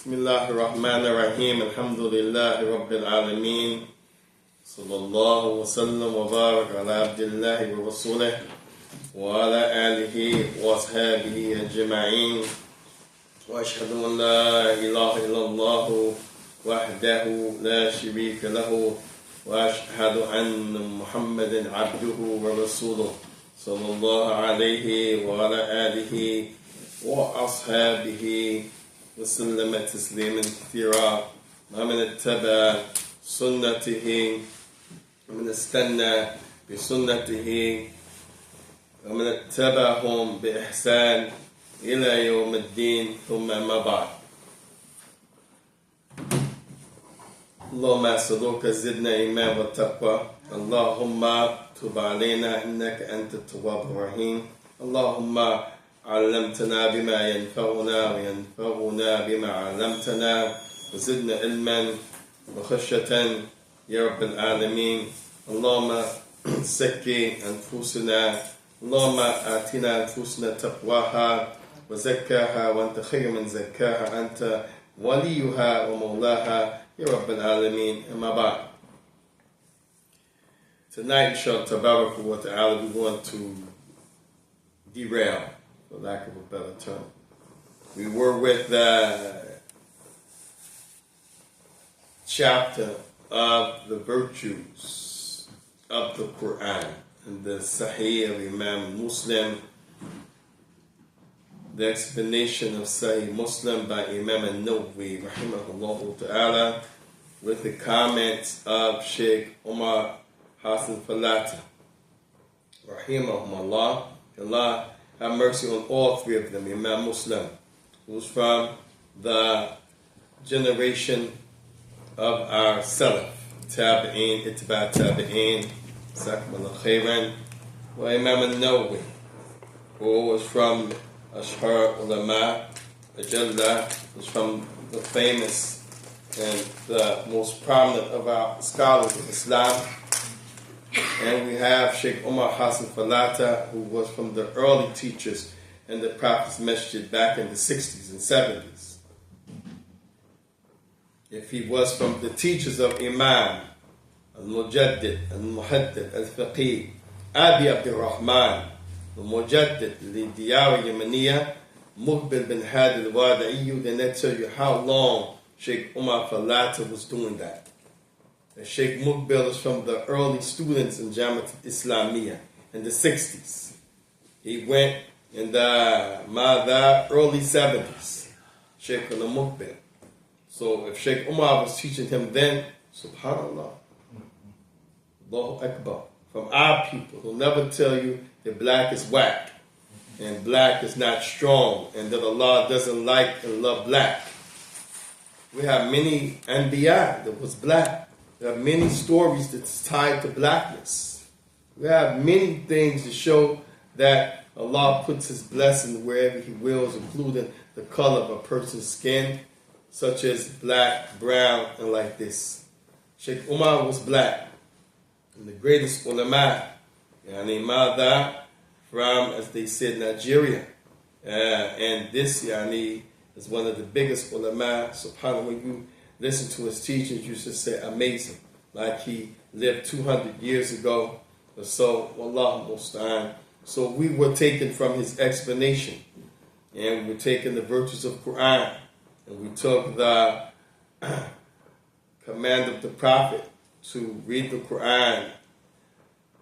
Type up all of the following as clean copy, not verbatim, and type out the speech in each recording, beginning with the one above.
Bismillahir Rahmanir Rahim. Alhamdulillahi Rabbil Alameen. Sallallahu wa sallam wa barak ala abdillahi wa rasulih wa ala alihi wa ashabihi ajma'in. Wa ashhadu an la ilaha illallah wahdahu la sharika lahu wa ashhadu anna Muhammadan abduhu wa rasuluh. Sallallahu alayhi wa ala alihi wa ashabihi وسلم تسليما كثيرا ومن اتبع سنته ومن استنى بسنته ومن اتبعهم بإحسان إلى يوم الدين ثم ما بعد. اللهم أسألك زدنا إيمان وتقوى. اللهم تب علينا إنك أنت التواب الرحيم. اللهم علمتنا بما ينفعنا وينفعنا بما علمتنا وزدنا علما وخشية يا رب العالمين. اللهم زكي أنفسنا. اللهم آتنا أنفسنا تقواها وزكاها وأنت خير من زكاها أنت وليها ومولاها يا رب العالمين. أما بعد. Tonight, inshallah tabarak wa ta'ala, we want to derail, for lack of a better term. We were with the chapter of the virtues of the Quran in the Sahih of Imam Muslim, the explanation of Sahih Muslim by Imam an-Nawawi rahimahullah ta'ala, with the comments of Sheikh Umar Hassan Falata rahimahullah. Allah have mercy on all three of them. Imam Muslim, who's from the generation of our Salaf, Tabi'in, Itba Tabi'in, Sakmal Khairan, wa Imam an-Nawawi, who was from Ashhar Ulama, Ajalla, was from the famous and the most prominent of our scholars of Islam. And we have Sheikh Umar Hassan Falata, who was from the early teachers in the Prophet's Masjid back in the 60s and 70s. If he was from the teachers of Imam, Al-Mujaddid, Al-Muhaddid, Al-Faqih, Abi Abdul Rahman, Al-Mujaddid, Li-Diyar Yamaniya, Muqbil bin Hadi Al-Wada'i, then that tell you how long Sheikh Umar Falata was doing that. Sheikh Muqbil is from the early students in Jamiat Islamiyya in the 60s. He went in the early 70s, Sheikh al-Muqbil. So if Sheikh Umar was teaching him then, subhanallah, Allahu Akbar, from our people who never tell you that black is whack and black is not strong and that Allah doesn't like and love black. We have many anbiya that was black. We have many stories that's tied to blackness. We have many things to show that Allah puts His blessing wherever He wills, including the color of a person's skin, such as black, brown, and like this. Sheikh Umar was black, and the greatest ulama, yani Mada, from, as they said, Nigeria. And this, yani, is one of the biggest ulama. Subhanallah, when you listen to his teachings, you should say amazing, like he lived 200 years ago or so. Wallahu musta'an. So we were taken from his explanation, and we were taking the virtues of Quran, and we took the command of the Prophet to read the Quran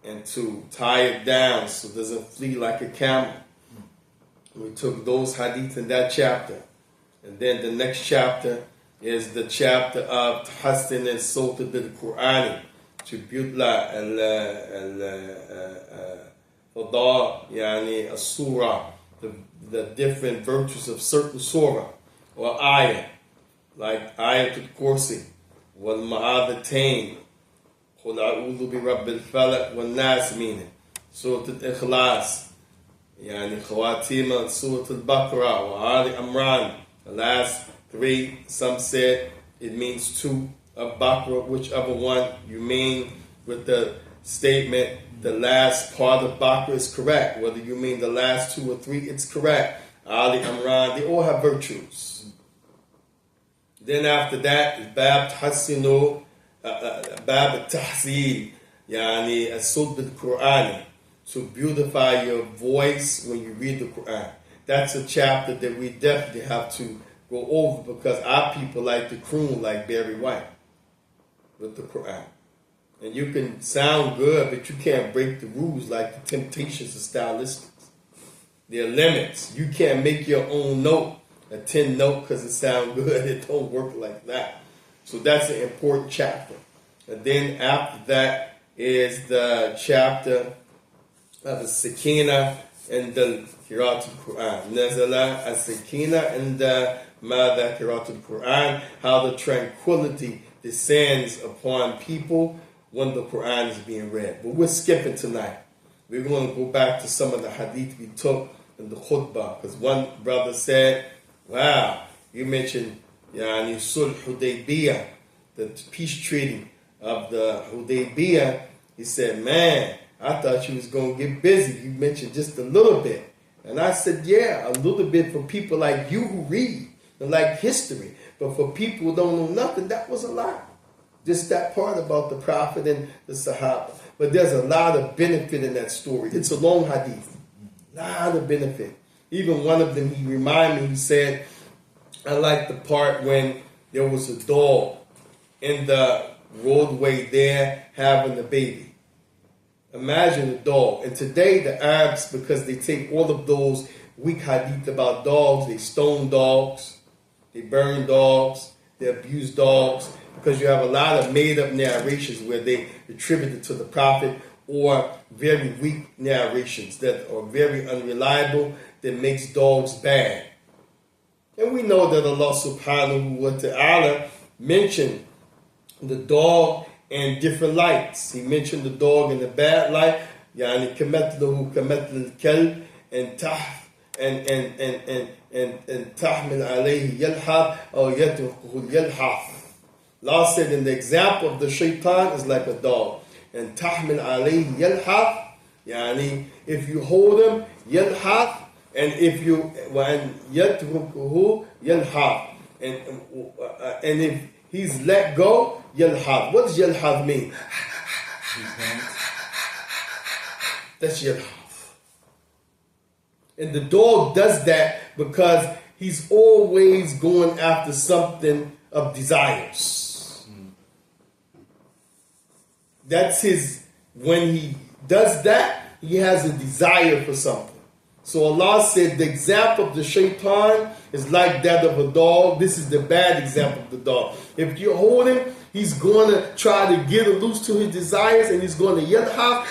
and to tie it down so it doesn't flee like a camel. We took those hadith in that chapter, and then the next chapter is the chapter of Tahassin al-Sawt bil-Qur'ani, Tributla al-Fada, yani al-Surah, the different virtues of certain surah, or ayah, like Ayat al-Kursi, wal-Ma'adatain, Qul a'udhu bi Rabbil Falaq, wal-Nas, meaning Surah al-Ikhlas, yani Khawatim al-Surah al-Baqarah, wa Ali Amran, the last three. Some said it means two of Baqarah, whichever one you mean with the statement, the last part of Baqarah is correct. Whether you mean the last two or three, it's correct. Ali Amran, they all have virtues. Then after that is Bab Tahassinu, Bab Tahsil, Yani As-Sud al-Qur'ani, to beautify your voice when you read the Quran. That's a chapter that we definitely have to go over, because our people like to croon like Barry White with the Quran. And you can sound good, but you can't break the rules like the temptations of stylistics. There are limits. You can't make your own note a 10 note because it sounds good. It don't work like that. So that's an important chapter. And then after that is the chapter of the Sakina and the Qiraat al-Quran. Nazala as-Sakina and the Mada Qiraat al-Quran. How the tranquility descends upon people when the Quran is being read. But we're skipping tonight. We're going to go back to some of the hadith we took in the khutbah. Because one brother said, wow, you mentioned SUL Hudaybiyya, the peace treaty of the Hudaybiyya. He said, man, I thought you was going to get busy. You mentioned just a little bit. And I said, yeah, a little bit for people like you who read and like history. But for people who don't know nothing, that was a lot. Just that part about the Prophet and the Sahaba. But there's a lot of benefit in that story. It's a long hadith. A lot of benefit. Even one of them, he reminded me, he said, I like the part when there was a dog in the roadway there having a baby. Imagine a dog. And today the Arabs, because they take all of those weak hadith about dogs, they stone dogs, they burn dogs, they abuse dogs, because you have a lot of made-up narrations where they attribute it to the Prophet, or very weak narrations that are very unreliable, that makes dogs bad. And we know that Allah subhanahu wa ta'ala mentioned the dog in different lights. He mentioned the dog in the bad light, يعني كمثله كمثل الكلب, and تحمل عليه يلحظ أو يتركه يلحظ. Allah said, in the example of the shaitan is like a dog. And tahmil alayhi yalhaf, yani if you hold him, yalhaf, and if you yatrukuhu yalhaf, and if he's let go, yalhaf. What does yalhaf mean? That's yalhaf. And the dog does that because he's always going after something of desires. That's when he does that, he has a desire for something. So Allah said the example of the shaitan is like that of a dog. This is the bad example of the dog. If you hold him, he's going to try to get loose to his desires, and he's going to yalhaf.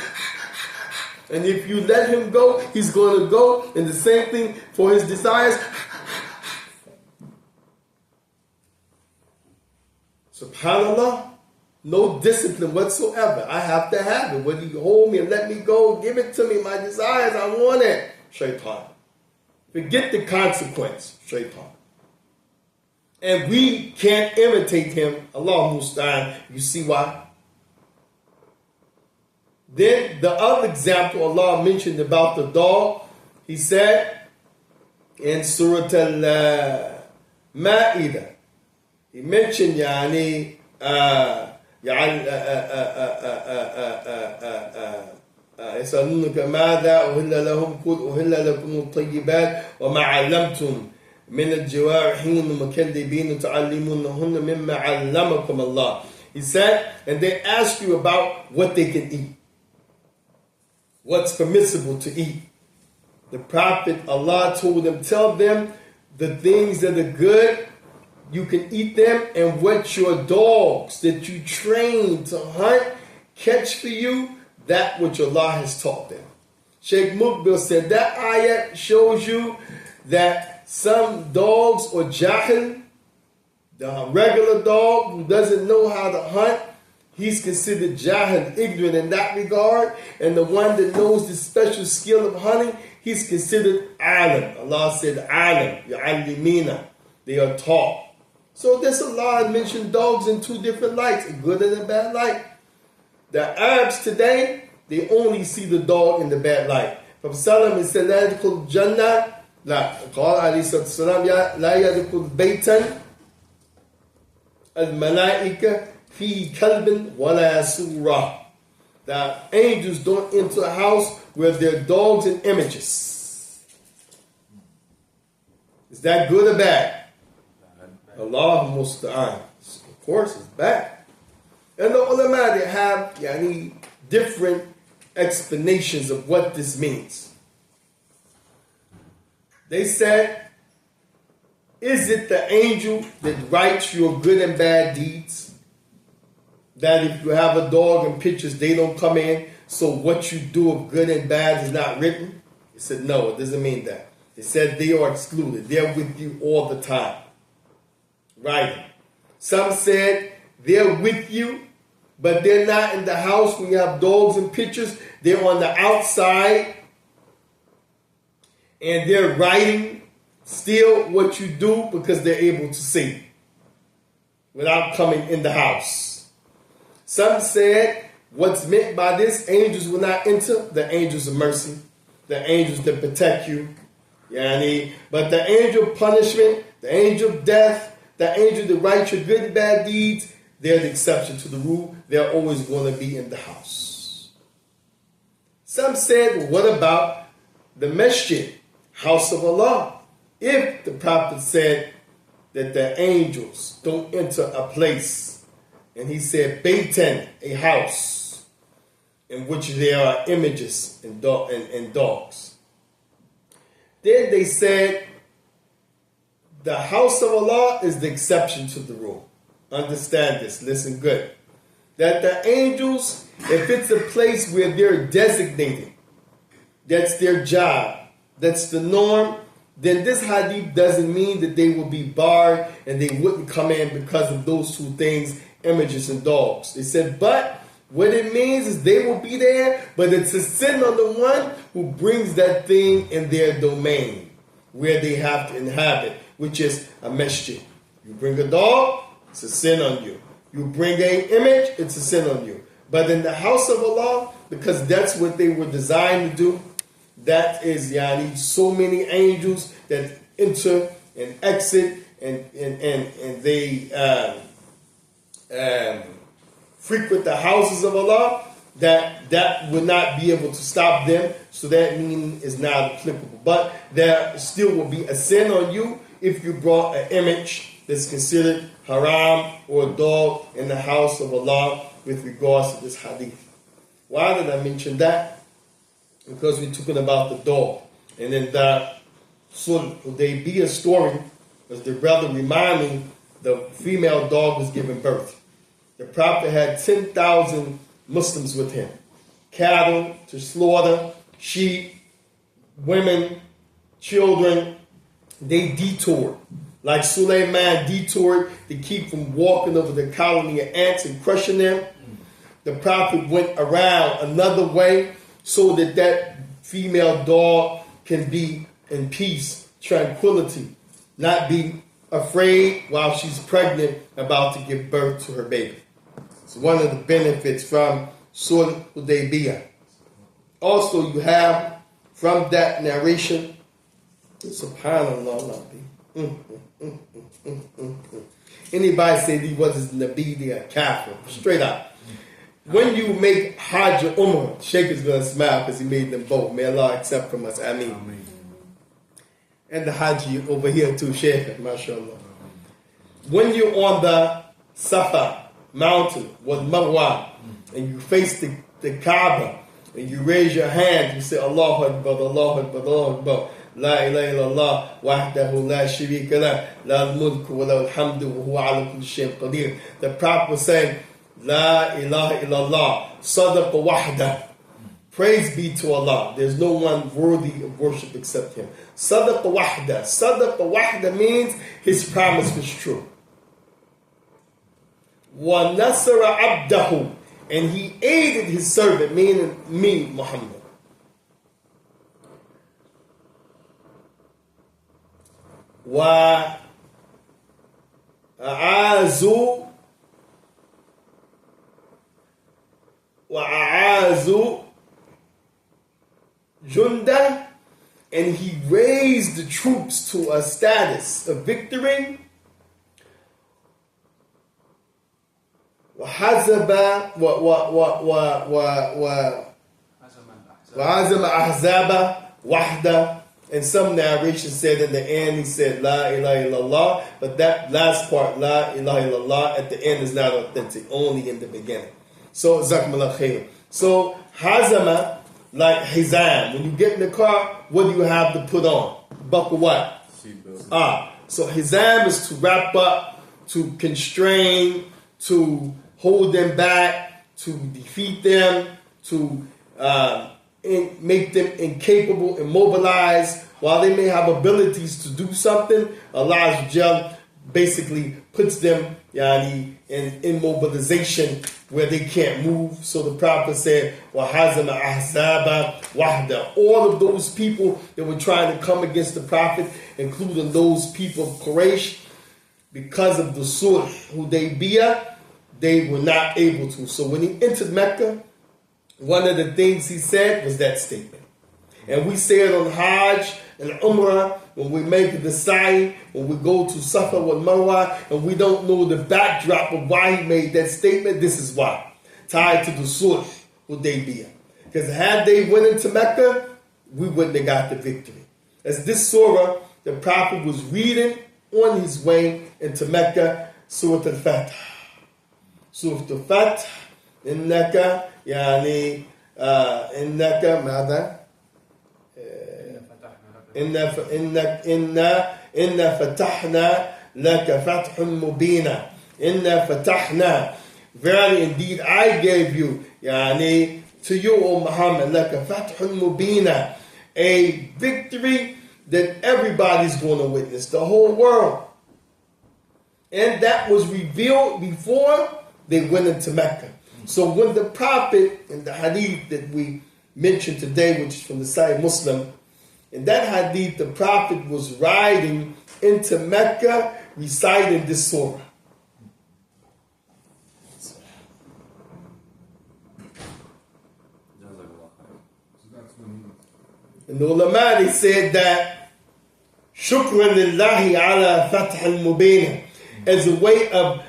And if you let him go, he's going to go. And the same thing for his desires. SubhanAllah. No discipline whatsoever. I have to have it. Whether you hold me and let me go, give it to me. My desires, I want it. Shaitan. Forget the consequence. Shaitan. And we can't imitate him. Allah Musta'an. You see why? Then the other example Allah mentioned about the dog, he said in Surah Al-Ma'idah, he mentioned يسألونك ماذا أهل لهم قل أهل لكم الطيبات وما علمتم من الجوارحين مكذبين تعلمونهن مما علمكم الله. He said, and they ask you about what they can eat, what's permissible to eat. The Prophet, Allah told them, tell them the things that are good, you can eat them, and what your dogs that you train to hunt catch for you, that which Allah has taught them. Sheikh Mukbil said that ayat shows you that some dogs or jahil, the regular dog who doesn't know how to hunt, he's considered jahil, ignorant in that regard, and the one that knows the special skill of hunting, he's considered alim. Allah said alim, yu'allimina, they are taught. So this Allah mentioned dogs in two different lights, a good and a bad light. The Arabs today, they only see the dog in the bad light. Prophet Sallam said, لا يدخل الجنة, لا, قال عليه الصلاة والسلام, لا يدخل بيتا al-malaika fi kalbin wala surah. That angels don't enter a house where there are dogs and images. Is that good or bad? Allah musta'an. Of course, it's bad. And the ulama, they have different explanations of what this means. They said, is it the angel that writes your good and bad deeds? That if you have a dog and pictures, they don't come in, so what you do of good and bad is not written? They said, no, it doesn't mean that. They said they are excluded. They're with you all the time. Right. Some said they're with you, but they're not in the house when you have dogs and pictures. They're on the outside, and they're writing still what you do because they're able to see without coming in the house. Some said what's meant by this, angels will not enter, the angels of mercy, the angels that protect you. But the angel of punishment, the angel of death, the angel that writes your good and bad deeds, they're the exception to the rule. They're always going to be in the house. Some said, well, what about the masjid, house of Allah? If the Prophet said that the angels don't enter a place, and he said, Baytan, a house in which there are images and dogs. Then they said, the house of Allah is the exception to the rule. Understand this, listen good. That the angels, if it's a place where they're designated, that's their job, that's the norm, then this hadith doesn't mean that they will be barred and they wouldn't come in because of those two things, images and dogs. They said, but what it means is they will be there, but it's a sin on the one who brings that thing in their domain, where they have to inhabit, which is a masjid. You bring a dog, it's a sin on you. You bring an image, it's a sin on you. But in the house of Allah, because that's what they were designed to do, that is so many angels that enter and exit and they frequent the houses of Allah, that would not be able to stop them. So that meaning is not applicable. But there still will be a sin on you if you brought an image that's considered haram or a dog in the house of Allah with regards to this hadith. Why did I mention that? Because we're talking about the dog. And in the SUL Hudaybiyya story, as the brother reminded me, the female dog was giving birth. The Prophet had 10,000 Muslims with him. Cattle to slaughter, sheep, women, children. They detoured. Like Sulaiman detoured to keep from walking over the colony of ants and crushing them. The Prophet went around another way so that that female dog can be in peace, tranquility, not be afraid while she's pregnant about to give birth to her baby. It's one of the benefits from SUL Hudaybiyya. Also, you have from that narration, subhanallah, anybody say he wasn't Nabi, they are kafir, straight up. When you make Hajj or Umrah, Shaykh is going to smile because he made them both. May Allah accept from us. Ameen. And the Hajj over here too, Shaykh, mashallah. When you're on the Safar mountain with Marwa and you face the Kaaba and you raise your hand, you say Allahu Akbar, Allahu Akbar, Allahu Akbar. La ilaha illallah wahdahu la sharika lah, lahul mulku wa lahul hamdu wa huwa ala kulli shay'in qadir. The Prophet was saying, La ilaha illallah, sadaqa wahda. Praise be to Allah. There's no one worthy of worship except Him. Sadaqa wahda. Sadaqa wahda means His promise was true. Wa nasara abdahu. And He aided His servant, meaning me, Muhammad. Wa a'azu وَأَعَازُ Junda, and He raised the troops to a status of victory. وحزب وعزم أحزاب وحده. And some narrations said in the end, he said, La ilaha illallah. But that last part, La ilaha illallah, at the end is not authentic, only in the beginning. So, Zakumullah khair. So, Hazama, like Hizam. When you get in the car, what do you have to put on? Buckle what? So Hizam is to wrap up, to constrain, to hold them back, to defeat them, to make them incapable, immobilized. While they may have abilities to do something, Allah basically puts them in immobilization where they can't move. So the Prophet said, وَحَزَمَ أَحْزَابَ وَحْدَ. All of those people that were trying to come against the Prophet, including those people of Quraysh, because of the SUL Hudaybiyya, they were not able to. So when he entered Mecca, one of the things he said was that statement. And we say it on Hajj and Umrah, when we make the Sahih, when we go to Safar with Marwa, and we don't know the backdrop of why he made that statement. This is why. Tied to the SUL Hudaybiyya. Because had they went into Mecca, we wouldn't have got the victory. As this surah, the Prophet was reading on his way into Mecca, Surah Al-Fatih. Surah Al-Fatih, إنك يعني إنك ماذا؟ إن فتحنا لك فتح مبينا. إن فتحنا. Verily indeed I gave you يعني to you, O Muhammad, لك فتح مبينا, a victory that everybody's going to witness, the whole world. And that was revealed before they went into Mecca. So when the Prophet, in the hadith that we mentioned today, which is from the Sahih Muslim, in that hadith, the Prophet was riding into Mecca reciting this surah. And the ulama, they said that shukran lillahi ala fath al-mubin, as a way of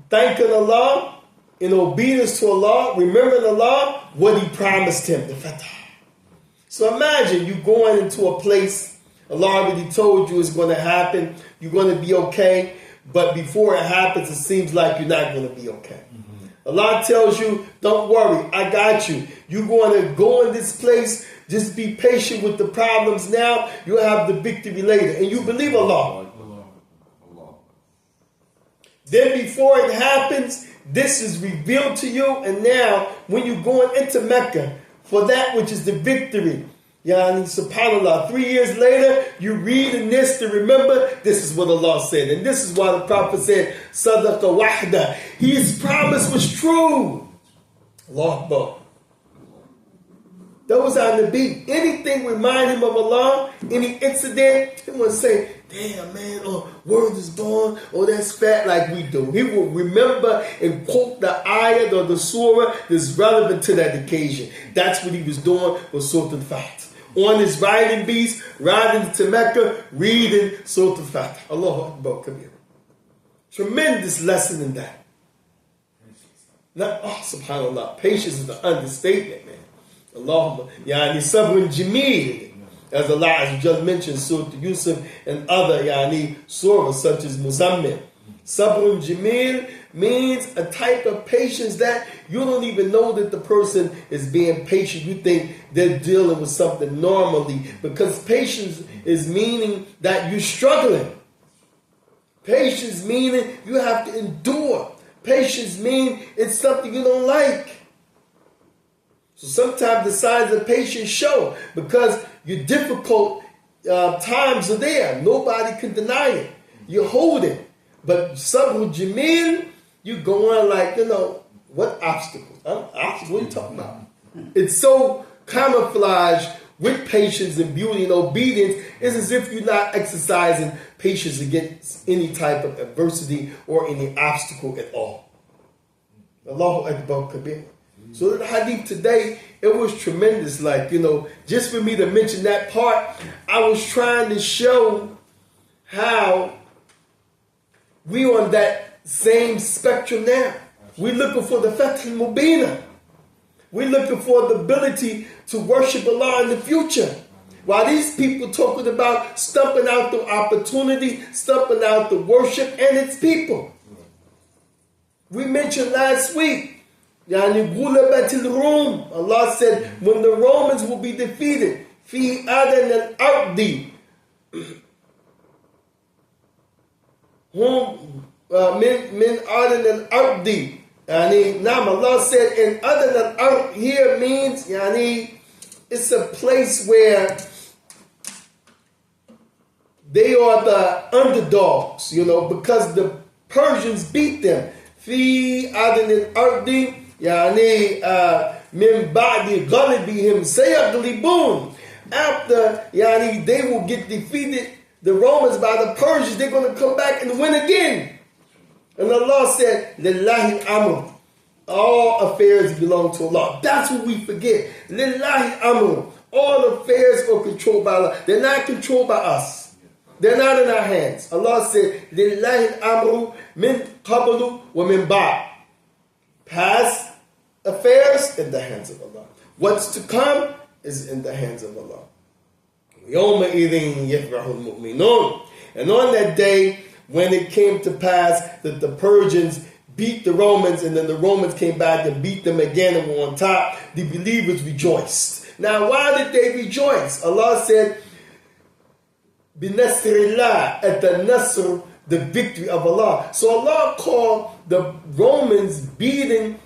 thanking Allah, in obedience to Allah, remembering Allah, what He promised him, the fath. So imagine you going into a place, Allah already told you it's going to happen, you're going to be okay, but before it happens, it seems like you're not going to be okay. Allah tells you, don't worry, I got you. You're going to go in this place, just be patient with the problems now, you'll have the victory later. And you believe Allah. Then before it happens, this is revealed to you, and now when you're going into Mecca for that which is the victory, yani subhanAllah, 3 years later, you read in this to remember, this is what Allah said. And this is why the Prophet said, Sadaqa wahda. His promise was true. Allah Akbar. Those are the beat. Anything remind him of Allah, any incident, he wouldn't say, damn man, oh, word is gone, oh that's fat, like we do. He will remember and quote the ayat or the surah that's relevant to that occasion. That's what he was doing with Surah Al-Fatih. On his riding beast, riding to Mecca, reading Surah Al-Fatih. Allahu Akbar Kabir. Tremendous lesson in that. Not, oh, subhanAllah, patience is the understatement, man. Allahumma, yani sabrun jameel. As Allah has just mentioned, Surah Yusuf and other surahs such as Muzammil. Sabrun jameel means a type of patience that you don't even know that the person is being patient. You think they're dealing with something normally, because patience is meaning that you're struggling. Patience meaning you have to endure. Patience means it's something you don't like. So sometimes the signs of patience show, because your difficult times are there. Nobody can deny it. You hold it. But Sabr Jamil, you go on like, what obstacles? Obstacles? What are you talking about? It's so camouflaged with patience and beauty and obedience. It's as if you're not exercising patience against any type of adversity or any obstacle at all. Allahu Akbar Kabir. So the hadith today, it was tremendous. Like, just for me to mention that part, I was trying to show how we on that same spectrum now. We're looking for the Fath al-Mubina. We're looking for the ability to worship Allah in the future. While these people talking about stumping out the opportunity, stumping out the worship and its people. We mentioned last week, يعني غلبت الروم. Allah said, when the Romans will be defeated, في أدنى الأرض هم من أدنى الأرض. يعني نعم, Allah said, in أدنى الأرض here means يعني it's a place where they are the underdogs, because the Persians beat them. في أدنى الأرض يعني من بعد غلبهم سيغلبون. After يعني they will get defeated, the Romans by the Persians, they're going to come back and win again. And Allah said, Lillahi amr. All affairs belong to Allah. That's what we forget. Lillahi amr. All affairs are controlled by Allah. They're not controlled by us. They're not in our hands. Allah said, Lillahi amru min qablu wa min ba'. Past affairs in the hands of Allah. What's to come is in the hands of Allah. يَوْمَئِذٍ يَفْرَحُ الْمُؤْمِنُونَ. And on that day, when it came to pass that the Persians beat the Romans, and then the Romans came back and beat them again and were on top, the believers rejoiced. Now, why did they rejoice? Allah said, بِنَصْرِ at the Nasr, the victory of Allah. So Allah called the Romans defeating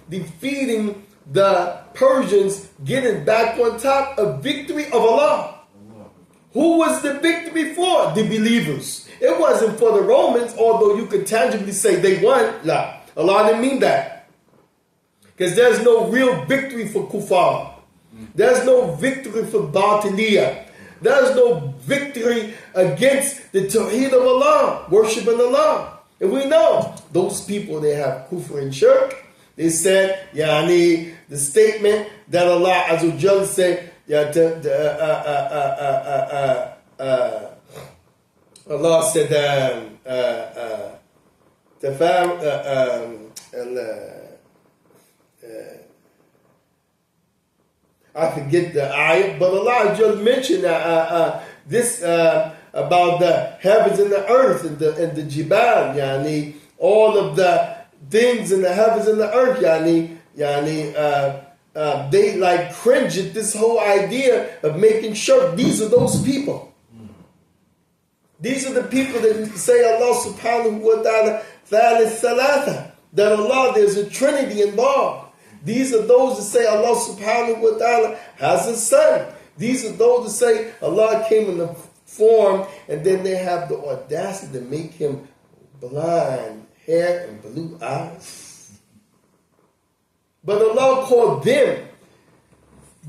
the Persians, getting back on top, a victory of Allah. Who was the victory for? The believers. It wasn't for the Romans, although you could tangibly say they won. La. Allah didn't mean that. Because there's no real victory for kuffar. There's no victory for batiliyah. There's no victory against the tawheed of Allah, worshiping Allah. And we know those people, they have kufr and shirk. They said, yani, the statement that Allah Azza wa Jalla said, Allah said, I forget the ayah, but Allah just mentioned this about the heavens and the earth and the jibal, yani, all of the things in the heavens and the earth, they like cringe at this whole idea of making sure these are those people. These are the people that say Allah subhanahu wa ta'ala thalith thalatha, that Allah, there's a trinity involved. These are those that say Allah subhanahu wa ta'ala has a son. These are those that say Allah came in the form, and then they have the audacity to make him blind hair and blue eyes. But Allah called them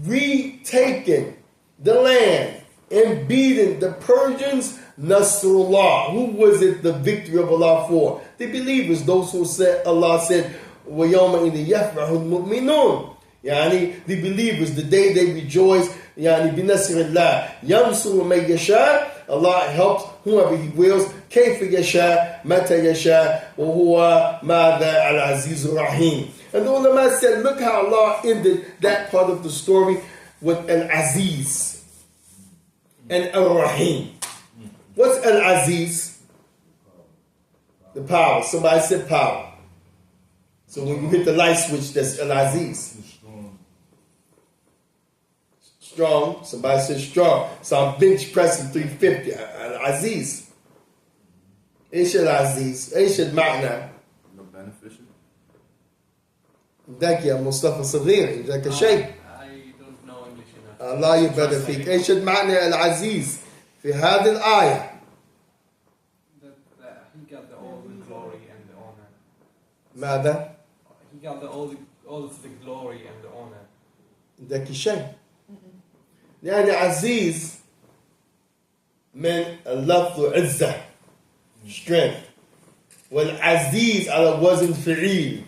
retaking the land and beating the Persians, Nasrullah. Who was it the victory of Allah for? The believers, those who said, Allah said, وَيَوْمَئِذٍ يَفْرَحُ الْمُؤْمِنُونَ. Yani, the believers, the day they rejoice, yani, بِنَصْرِ اللَّهِ يَنْصُرُ مَنْ يَشَاءُ. Allah helps whoever He wills. كَيْفَ يَشَاءُ مَتَى يَشَاءُ وَهُوَ مَاذَا الْعَزِيزُ الرَّحِيمُ. And the ulama said, look how Allah ended that part of the story with Al-Aziz and Al-Rahim. What's Al-Aziz? The power. Somebody said power. So when you hit the light switch, that's Al-Aziz. Strong. Somebody said strong. So I'm bench pressing 350. Al-Aziz. Ish Al-Aziz. Ish Al-Ma'na. No beneficial. ذاك يا مصطفى صغير ذاك شيء. I don't know English enough. الله يبارك فيك. ايش المعنى العزيز في هذه الآية؟ That he got all the glory and the honor. ماذا؟ He got all of the glory and the honor. ذاك شيء. يعني عزيز من اللفظ عزة, strength. والعزيز على وزن فعيل.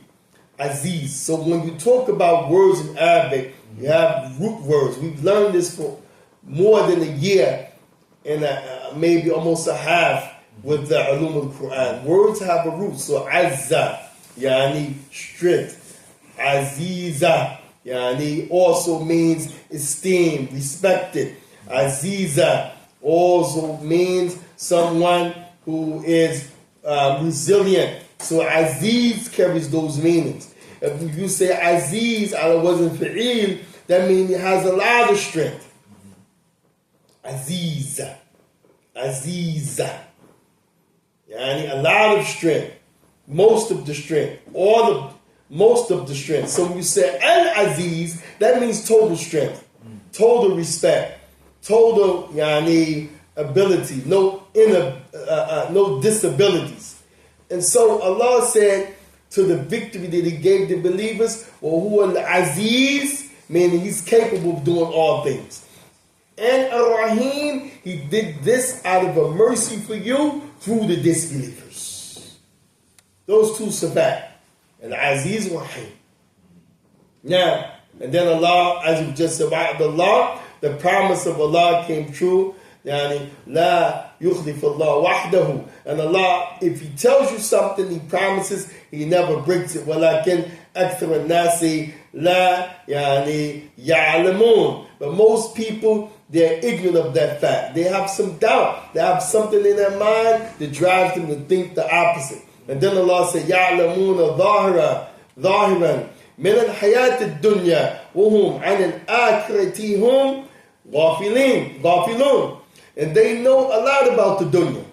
Aziz. So when you talk about words in Arabic, you have root words. We've learned this for more than a year and maybe almost a half with the ulum al-Quran. Words have a root. So Azza, yani strength. Aziza, yani also means esteemed, respected. Aziza also means someone who is resilient. So Aziz carries those meanings. If you say Aziz ala wazn fi'il, that means it has a lot of strength. Aziza. Aziza. Yani a lot of strength. Most of the strength. Most of the strength. So when you say Al-Aziz, that means total strength. Total respect. Total yani ability. No disabilities. And so Allah said to the victory that He gave the believers, وَهُوَ الْعَزِيز, meaning He's capable of doing all things. And Ar-Rahim, He did this out of a mercy for you through the disbelievers. Those two sabat. Al-Aziz wa Rahim. Now, and then Allah, as you just said about Allah, the promise of Allah came true. Yani, la yukhlif Allah wahdahu. And Allah, if He tells you something, He promises, He never breaks it. Walakin akthar an-nasi la yani ya'lamun. But most people, they're ignorant of that fact. They have some doubt. They have something in their mind that drives them to think the opposite. And then Allah said, يَعْلَمُونَ ظَاهِرًا مِنَ الْحَيَاةِ الدُّنْيَا وَهُمْ عَنِ الْآخِرَةِ هُمْ غَافِلُونَ. And they know a lot about the dunya.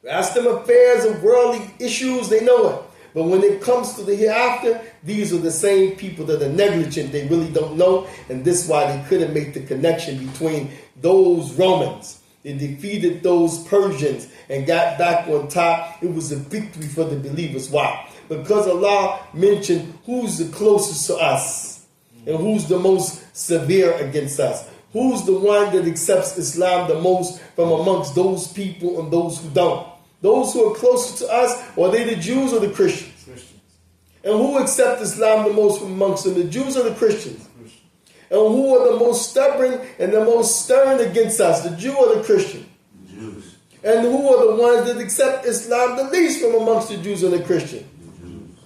Ask them affairs of worldly issues, they know it. But when it comes to the hereafter, these are the same people that are negligent. They really don't know. And this is why they couldn't make the connection between those Romans. They defeated those Persians and got back on top. It was a victory for the believers. Why? Because Allah mentioned who's the closest to us and who's the most severe against us. Who's the one that accepts Islam the most from amongst those people and those who don't? Those who are closer to us, or are they the Jews or the Christians? And who accept Islam the most from amongst them, the Jews or the Christians? And who are the most stubborn and the most stern against us, the Jew or the Christian? The Jews. And who are the ones that accept Islam the least from amongst the Jews and the Christian? The Jews.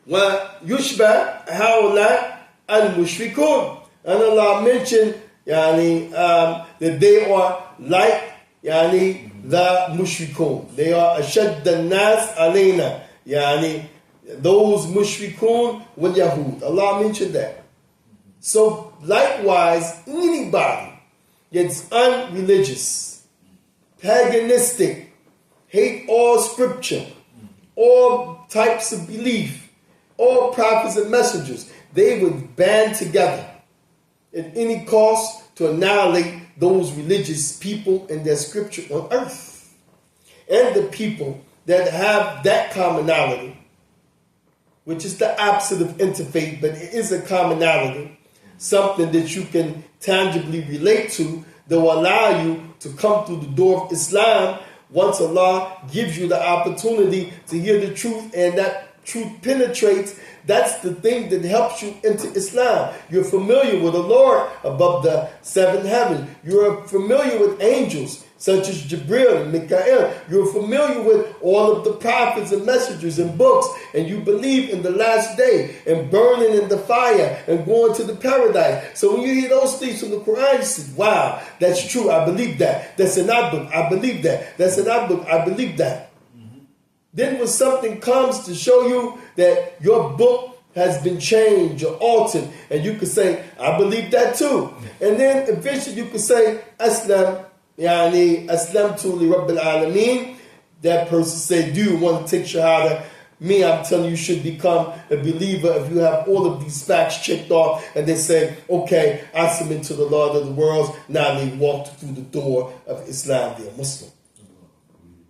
وَيُشْبَهْ هَؤُلَاءِ الْمُشْرِكُونَ. And Allah mentioned that they are like the mushrikun. They are أشد الناس علينا. Those mushrikun wal Yahud. Allah mentioned that. So likewise, anybody that's unreligious, paganistic, hate all scripture, all types of belief, all prophets and messengers, they would band together at any cost to annihilate those religious people and their scripture on earth. And the people that have that commonality, which is the opposite of interfaith, but it is a commonality, something that you can tangibly relate to, that will allow you to come through the door of Islam once Allah gives you the opportunity to hear the truth, and that truth penetrates. That's the thing that helps you into Islam. You're familiar with the Lord above the seven heavens. You're familiar with angels such as Jibril and Mikael. You're familiar with all of the prophets and messengers and books, and you believe in the last day and burning in the fire and going to the paradise. So when you hear those things from the Quran, you say, wow, that's true. I believe that. That's in our book. I believe that. That's in our book. I believe that. Then when something comes to show you that your book has been changed or altered, and you can say, I believe that too. And then eventually you can say, Aslam, Aslamtu li Rabbil Alameen. That person say, do you want to take Shahada? Me, I'm telling you should become a believer if you have all of these facts checked off. And they say, okay, I submit to the Lord of the worlds. Now they walked through the door of Islam. They're Muslim.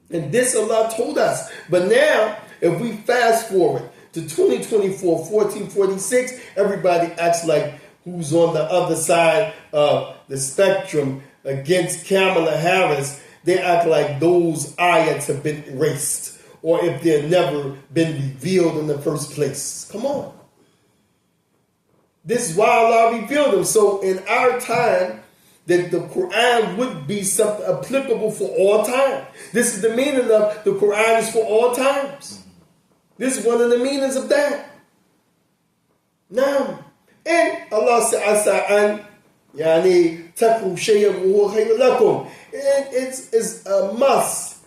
And this Allah told us. But now, if we fast forward to 2024, 1446, everybody acts like who's on the other side of the spectrum against Kamala Harris. They act like those ayats have been erased, or if they've never been revealed in the first place. Come on. This is why Allah revealed them. So in our time, that the Quran would be something applicable for all time. This is the meaning of the Quran is for all times. This is one of the meanings of that. Now, and Allah said, "Asa an yani takru shay'an wa huwa khayrun lakum." It's a must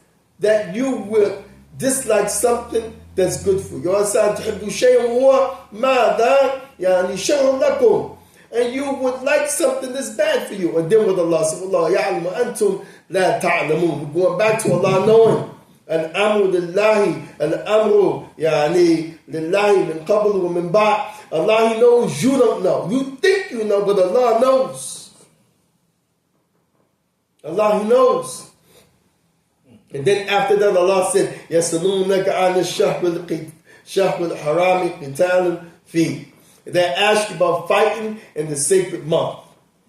that you will dislike something that's good for you. "Asa an tuhibbu shay'an wa huwa madha yani sharrun lakum." And you would like something that's bad for you. And then with Allah, subhanahu ya'lamu antum la ta'lamun. We're going back to Allah knowing. Al-amru lillahi, al-amru yani lillahi min qabl wa min ba'. Allah, He knows, you don't know. You think you know, but Allah knows. Allah, He knows. And then after that, Allah said, يَسْأَلُونَكَ عَنِ الشَّهْرِ الْحَرَامِ قِتَالٌ فِيهِ. They ask you about fighting in the sacred month,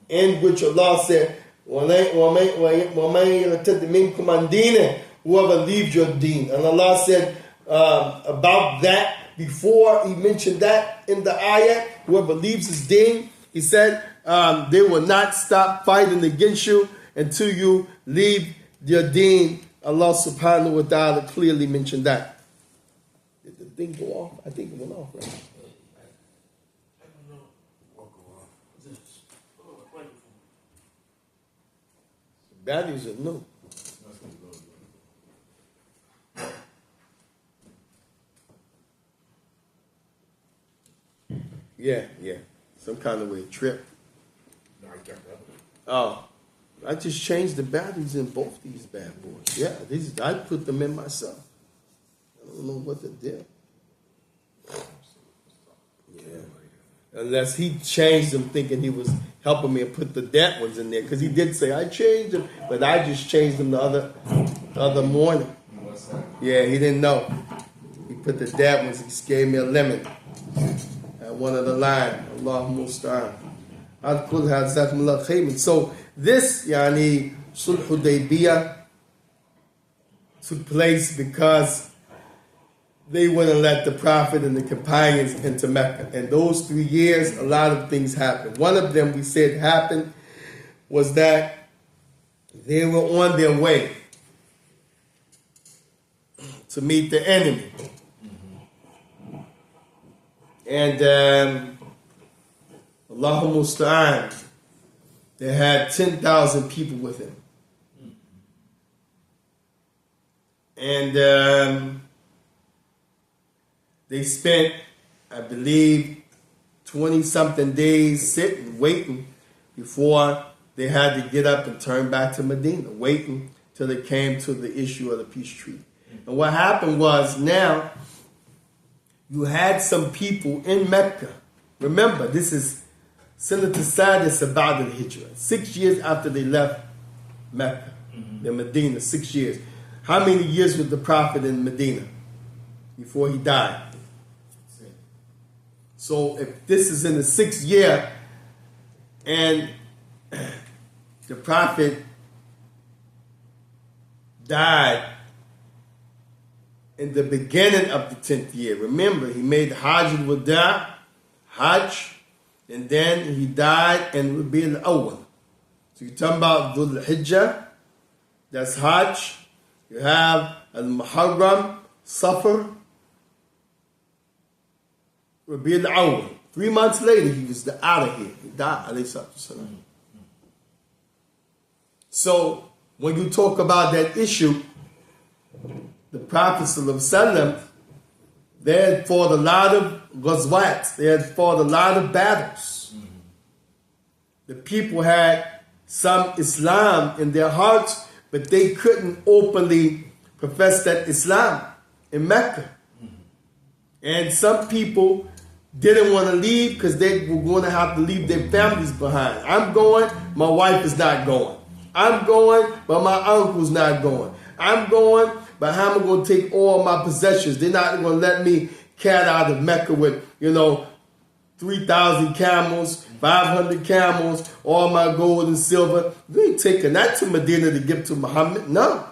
in which Allah said, وَمَنْ يَرْتَدْ مِنْكُمْ عَنْ دِينِهِ, whoever leaves your deen. And Allah said about that, before He mentioned that in the ayah, whoever leaves his deen, He said, they will not stop fighting against you until you leave your deen. Allah subhanahu wa ta'ala clearly mentioned that. Did the thing go off? I think it went off, right? Batteries are new. Yeah. Some kind of way trip. No, I got that. Oh, I just changed the batteries in both these bad boys. Yeah, I put them in myself. I don't know what to do. Yeah. Unless he changed them thinking he was helping me and put the dead ones in there. Because he did say, I changed them. But I just changed them the other morning. Yeah, he didn't know. He put the dead ones. He just gave me a lemon at one of the line. Allahumma musta'an. So this, yani, SUL Hudaybiyya took place because they wouldn't let the Prophet and the companions into Mecca. And those 3 years, a lot of things happened. One of them we said happened was that they were on their way to meet the enemy. And Allahu Musta'an, they had 10,000 people with him. And they spent, I believe, 20-something days sitting, waiting, before they had to get up and turn back to Medina, waiting till they came to the issue of the peace treaty. And what happened was, now, you had some people in Mecca. Remember, this is Sanat al-Sadis Ba'd al-Hijrah. 6 years after they left Mecca, in Medina, 6 years. How many years was the Prophet in Medina before he died? So if this is in the 6th year and the Prophet died in the beginning of the 10th year, remember he made Hajj al-Wada, Hajj, and then he died in Rabi al-Awwal. So you're talking about Dhul Hijjah, that's Hajj. You have al-Muharram, Safar, Rabi al-Awwal. 3 months later, he was out of here. He died, alayhi salatu wasalam. So, when you talk about that issue, the Prophet sallallahu alaihi wasallam, they had fought a lot of ghazwat. They had fought a lot of battles. The people had some Islam in their hearts, but they couldn't openly profess that Islam in Mecca. And some people didn't want to leave because they were going to have to leave their families behind. I'm going, my wife is not going. I'm going, but my uncle's not going. I'm going, but how am I going to take all my possessions? They're not going to let me cat out of Mecca with, 3,000 camels, 500 camels, all my gold and silver. We ain't taking that to Medina to give to Muhammad. No.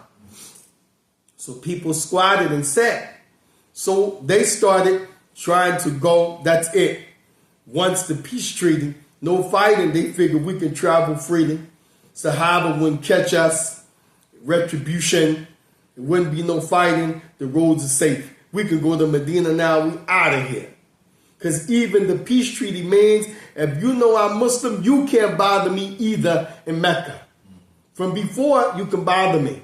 So people squatted and sat. So they started trying to go, that's it. Once the peace treaty, no fighting, they figured we can travel freely. Sahaba wouldn't catch us. Retribution. There wouldn't be no fighting. The roads are safe. We can go to Medina now. We out of here. Because even the peace treaty means if you know I'm Muslim, you can't bother me either in Mecca. From before, you can bother me.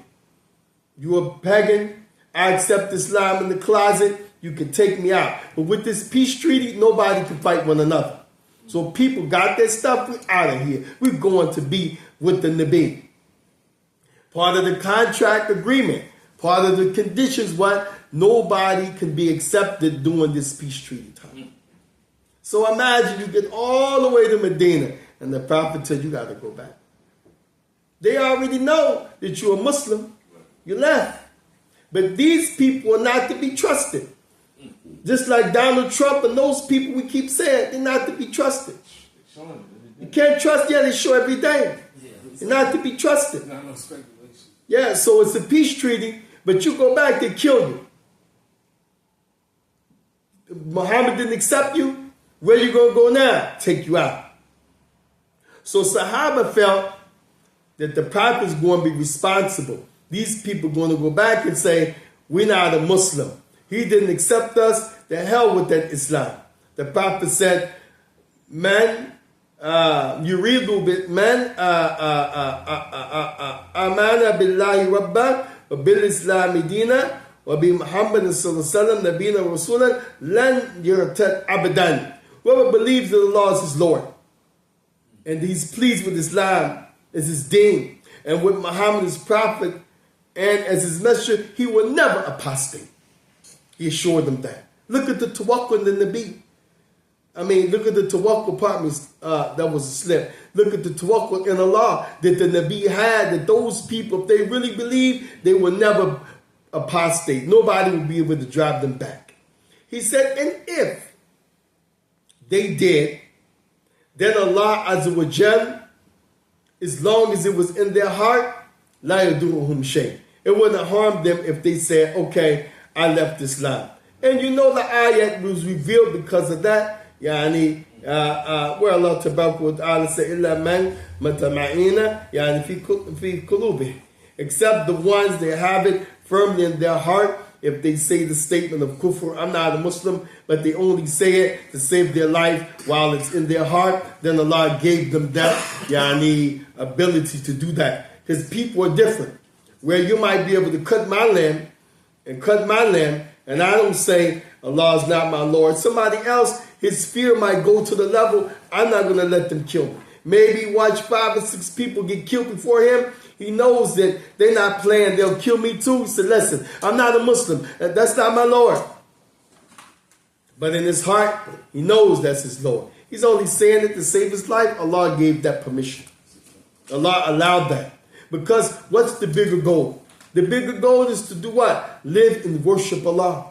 You're a pagan. I accept Islam in the closet. You can take me out. But with this peace treaty, nobody can fight one another. So people got their stuff. We out of here. We're going to be with the Nabi. Part of the contract agreement, part of the conditions, what? Nobody can be accepted during this peace treaty time. So imagine you get all the way to Medina and the Prophet said, you got to go back. They already know that you're a Muslim. You left. But these people are not to be trusted. Just like Donald Trump and those people we keep saying, they're not to be trusted. You can't trust, yeah, they show every day. They're not to be trusted. Yeah, so it's a peace treaty, but you go back, they kill you. Muhammad didn't accept you, where you going to go now? Take you out. So Sahaba felt that the Prophet is going to be responsible. These people are going to go back and say, we're not a Muslim. He didn't accept us. The hell with that Islam. The Prophet said, man, yuridu bit man amana billahi rabban wa bil islam dina wa bi Muhammad sallallahu alaihi wasallam nabiyina rasulan lan yurtad abadan. Whoever believes that Allah is his Lord and he's pleased with Islam as his deen and with Muhammad as prophet and as his messenger, he will never apostate. He assured them that. Look at the tawakkul in the Nabi. I mean, look at the tawakkul promise that was a slip. Look at the tawakkul in Allah that the Nabi had, that those people, if they really believe, they will never apostate. Nobody will be able to drive them back. He said, and if they did, then Allah Azza wa Jal, as long as it was in their heart, la yaduruhum shay. It wouldn't harm them if they said, okay, I left Islam. And you know the ayat was revealed because of that. Yani, where Allah Tabaraka wa Ta'ala said, illa man matama'ina, yani fi qulubih. Except the ones that have it firmly in their heart. If they say the statement of kufr, I'm not a Muslim, but they only say it to save their life while it's in their heart, then Allah gave them that yani, ability to do that. Because people are different. Where you might be able to cut my lamb, and I don't say Allah is not my Lord. Somebody else, his fear might go to the level, I'm not going to let them kill me. Maybe watch 5 or 6 people get killed before him. He knows that they're not playing. They'll kill me too. He said, listen, I'm not a Muslim. That's not my Lord. But in his heart, he knows that's his Lord. He's only saying it to save his life. Allah gave that permission. Allah allowed that. Because what's the bigger goal? The bigger goal is to do what? Live and worship Allah.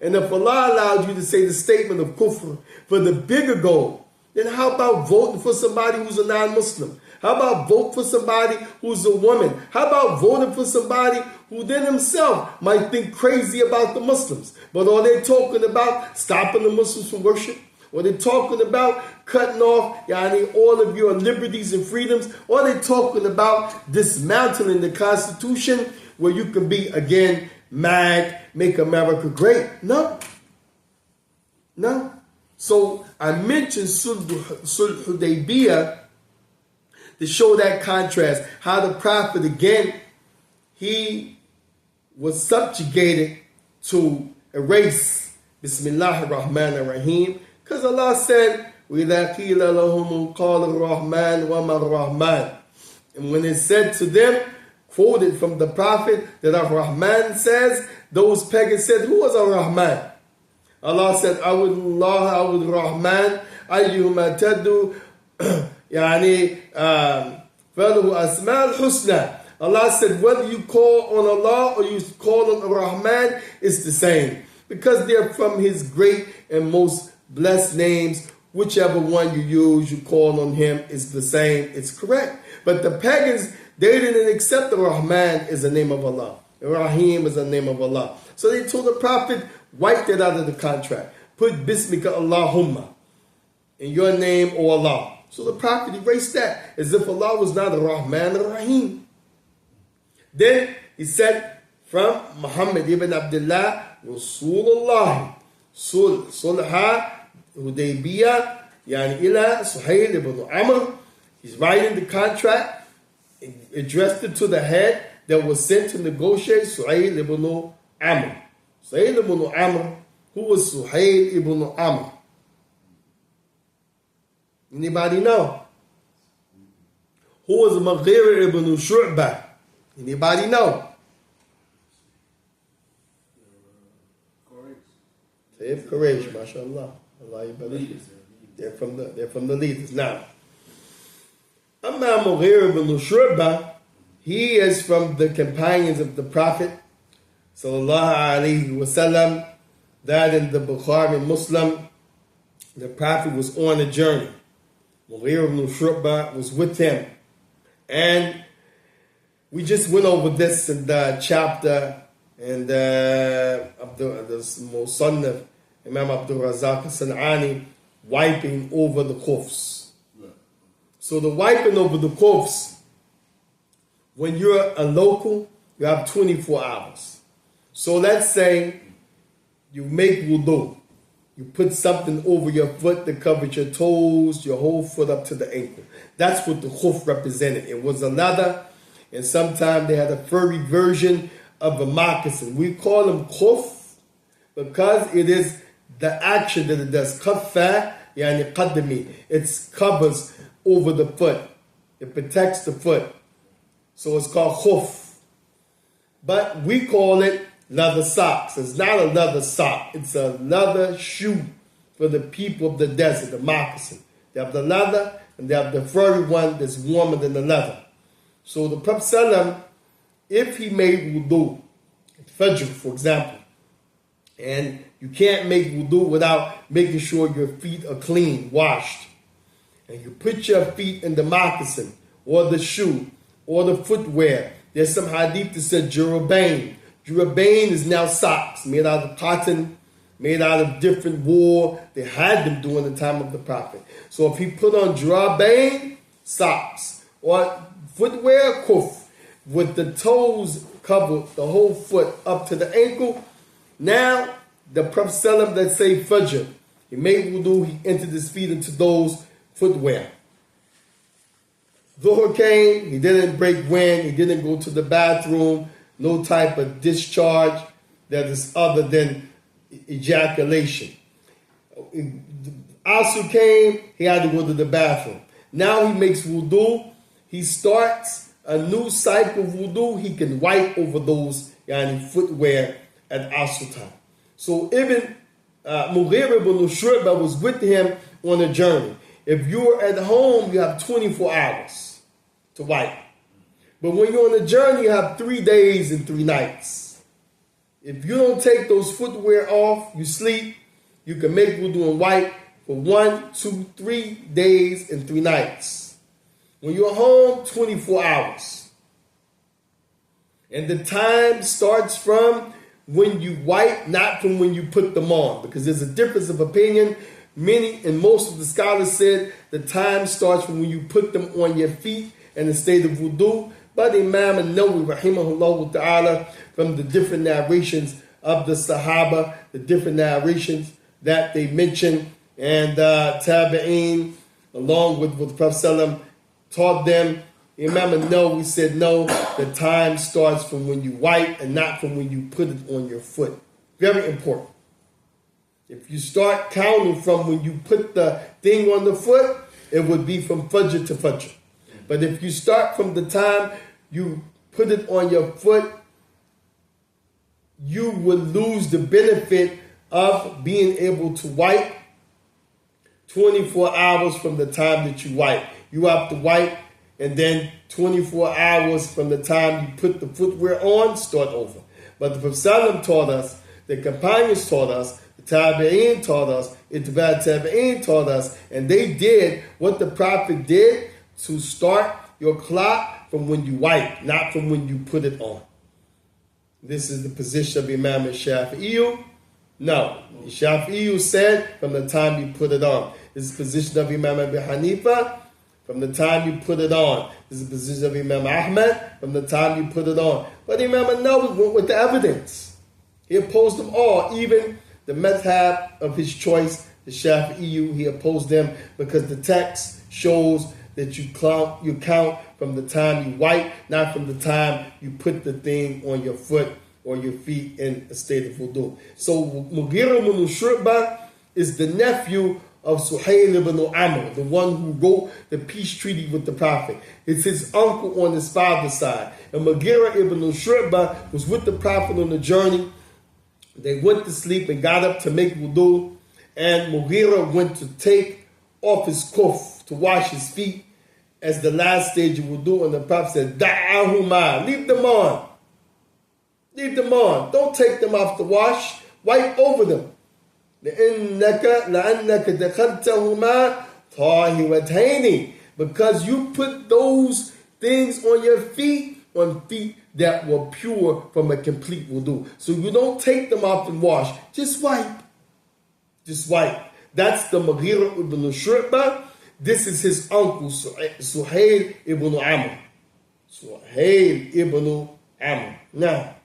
And if Allah allowed you to say the statement of kufr for the bigger goal, then how about voting for somebody who's a non-Muslim? How about vote for somebody who's a woman? How about voting for somebody who then himself might think crazy about the Muslims? But are they talking about stopping the Muslims from worship? Or they talking about cutting off all of your liberties and freedoms? Or are they talking about dismantling the Constitution where you can be, again, MAG, make America great? No. No. So I mentioned SUL Hudaybiyya to show that contrast. How the Prophet, again, he was subjugated to erase Bismillah ar-Rahman ar-Rahim. Because Allah said, وَإِذَا قِيلَ لَهُمُ قَالَ الرَّحْمَنُ وَمَا الرَّحْمَنُ. And when it said to them, quoted from the Prophet, that ar-Rahman says, those pagans said, who was ar-Rahman? Allah said, Awudullah, Awud Rahman, ayyuhuma taddu, falahu asma'al husna. Allah said, whether you call on Allah or you call on Rahman, it's the same. Because they're from his great and most blessed names. Whichever one you use, you call on him, is the same. It's correct. But the pagans, they didn't accept the Rahman as the name of Allah. Rahim is the name of Allah. So they told the Prophet, wipe that out of the contract. Put Bismika Allahumma, in your name, O Allah. So the Prophet erased that as if Allah was not Ar-Rahman Ar-Rahim. Then he said from Muhammad ibn Abdullah, Rasulullah, Sulh Hudaybiyya, yani ila Suhail ibn Amr. He's writing the contract, addressed it to the head that was sent to negotiate, Suhail ibn Amr. Suhail ibn Amr. Who was Suhail ibn Amr? Anybody know? Who was Mughira ibn Shu'bah? Anybody know? They're Quraysh, mashallah. Allah yabarak. They're from the leaders. Now, Amma Mughira ibn Shu'bah, he is from the companions of the Prophet sallallahu alaihi wasallam. That in the Bukhari and Muslim, the Prophet was on a journey. Mughira ibn Shu'bah was with him. And we just went over this in the chapter of the Musannaf, Imam Abdul Razak al-San'ani, wiping over the kuffs. So the wiping over the kuffs, when you're a local, you have 24 hours. So let's say you make wudu. You put something over your foot that covers your toes, your whole foot up to the ankle. That's what the khuf represented. It was a leather, and sometimes they had a furry version of a moccasin. We call them khuf because it is the action that it does. Khaffa, yani qaddami. It covers over the foot. It protects the foot. So it's called khuf. But we call it leather socks. It's not a leather sock. It's a leather shoe for the people of the desert, the moccasin. They have the leather and they have the furry one that's warmer than the leather. So the Prophet ﷺ, if he made wudu, Fajr for example, and you can't make wudu without making sure your feet are clean, washed, and you put your feet in the moccasin or the shoe or the footwear, there's some hadith that said jurabain. Jurabain is now socks made out of cotton, made out of different wool. They had them during the time of the Prophet. So if he put on jurabain, socks, or footwear, kuf, with the toes covered, the whole foot up to the ankle, now the Prophet ﷺ that say Fajr, he made wudu, he entered his feet into those footwear. Dhuhr came, he didn't break wind, he didn't go to the bathroom, no type of discharge that is other than ejaculation. Asr came, he had to go to the bathroom. Now he makes wudu, he starts a new cycle of wudu, he can wipe over those footwear at Asr time. So Ibn Mughira ibn Shu'bah was with him on a journey. If you're at home, you have 24 hours to wipe. But when you're on a journey, you have 3 days and 3 nights. If you don't take those footwear off, you sleep, you can make wudu and wipe for 1, 2, 3 days and 3 nights. When you're home, 24 hours. And the time starts from when you wipe, not from when you put them on, because there's a difference of opinion. Many and most of the scholars said the time starts from when you put them on your feet in the state of wudu. But Imam an-Nawawi, rahimahullah ta'ala, from the different narrations of the Sahaba, the different narrations that they mention, and Tabi'een, along with what the Prophet ﷺ taught them, Imam an-Nawawi said, no, the time starts from when you wipe and not from when you put it on your foot. Very important. If you start counting from when you put the thing on the foot, it would be from Fajr to Fajr. But if you start from the time you put it on your foot, you would lose the benefit of being able to wipe 24 hours from the time that you wipe. You have to wipe, and then 24 hours from the time you put the footwear on, start over. But the Prophet ﷺ taught us, the companions taught us, the Tabi'een taught us, Ittiba' Tabi'een taught us, and they did what the Prophet did to start your clock from when you wipe, not from when you put it on. This is the position of Imam Shafi'i. No, Shafi'i said from the time you put it on. This is the position of Imam Abu Hanifa. from the time you put it on. This is the position of Imam Ahmad, from the time you put it on. But Imam an-Nawawi went with the evidence. He opposed them all, even the madhab of his choice, the Shafi'i, he opposed them because the text shows that you count from the time you wipe, not from the time you put the thing on your foot or your feet in a state of wudu. So Mughira ibn Shu'bah is the nephew of Suhail ibn Amr, the one who wrote the peace treaty with the Prophet. It's his uncle on his father's side. And Mughira ibn Shu'bah was with the Prophet on the journey. They went to sleep and got up to make wudu. And Mughira went to take off his kuf to wash his feet as the last stage of wudu. And the Prophet said, Da'ahuma, leave them on. Leave them on. Don't take them off to wash. Wipe over them. لَأَنَّكَ دَخَلْتَهُمَا طَاهِرَتَيْنِ, because you put those things on your feet, on feet that were pure from a complete wudu. So you don't take them off and wash. Just wipe. Just wipe. That's the Mughira ibn Shu'bah. This is his uncle, Suhail ibn Amr. Suhail ibn Amr. Now,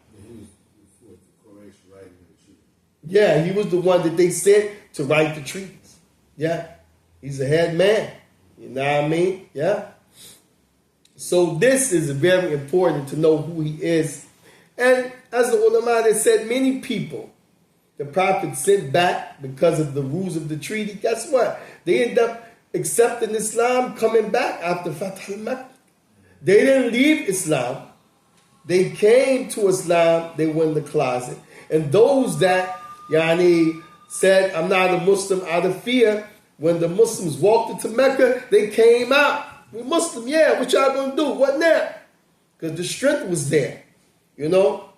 yeah, he was the one that they sent to write the treaties. Yeah, he's a head man. You know what I mean? Yeah. So this is very important to know who he is. And as the ulama, they said many people the Prophet sent back because of the rules of the treaty. Guess what? They end up accepting Islam, coming back after Fath al-Makkah. They didn't leave Islam. They came to Islam. They were in the closet. And those that said, I'm not a Muslim out of fear, when the Muslims walked into Mecca, they came out. We're Muslim, yeah, what y'all gonna do? What now? Because the strength was there.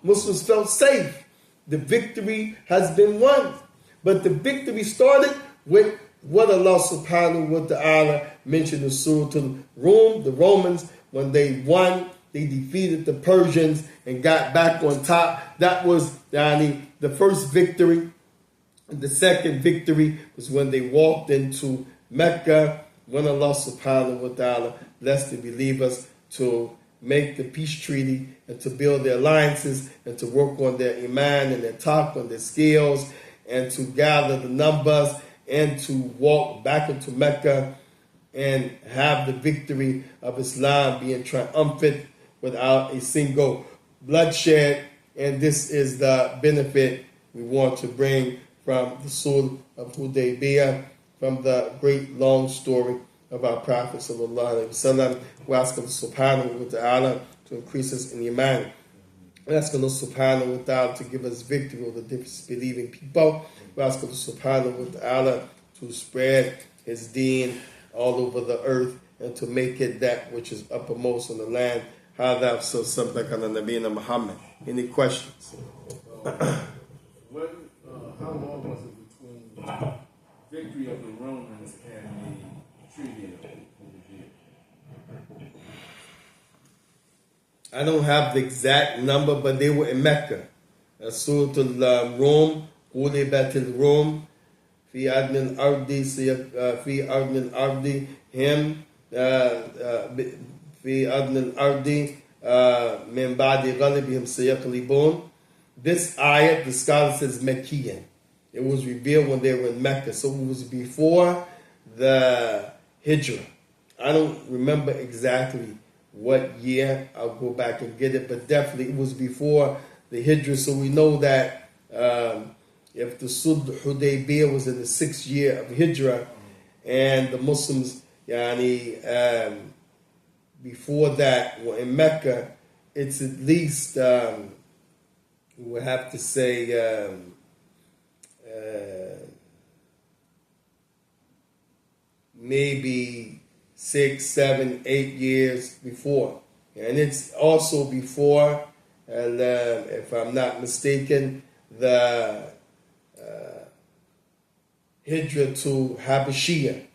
Muslims felt safe. The victory has been won. But the victory started with what Allah subhanahu wa ta'ala mentioned in Surah Al-Rum. The Romans, when they won, they defeated the Persians and got back on top. That was the first victory. And the second victory was when they walked into Mecca, when Allah subhanahu wa ta'ala blessed the believers to make the peace treaty and to build their alliances and to work on their iman and their talk, on their skills, and to gather the numbers and to walk back into Mecca and have the victory of Islam being triumphant without a single bloodshed. And this is the benefit we want to bring from the SUL of Hudaybiyya, from the great long story of our Prophet sallallahu alaihi wasallam. We ask Allah subhanahu wa ta'ala to increase us in iman. We ask Allah subhanahu wa ta'ala to give us victory over the different believing people. We ask Allah subhanahu wa ta'ala to spread His deen all over the earth and to make it that which is uppermost in the land. How Muhammad. Any questions? How long was it between victory of the Romans and the Treaty of Hudaybiyah? I don't have the exact number, but they were in Mecca. Surah Al-Rum, Ulibat al-Rum, fi adn al-ardi, fi adn al-ardi, him, fi adn al-ardi, min ba'di ghalibihim sayaqlibun. This ayat, the scholar says Meccan. It was revealed when they were in Mecca. So it was before the Hijrah. I don't remember exactly what year. I'll go back and get it. But definitely it was before the Hijrah. So we know that if the SUL Hudaybiyya was in the 6th year of Hijrah and the Muslims before that were in Mecca, it's at least... we would have to say maybe 6, 7, 8 years before. And it's also before, if I'm not mistaken, the Hijrah to Habashiyah.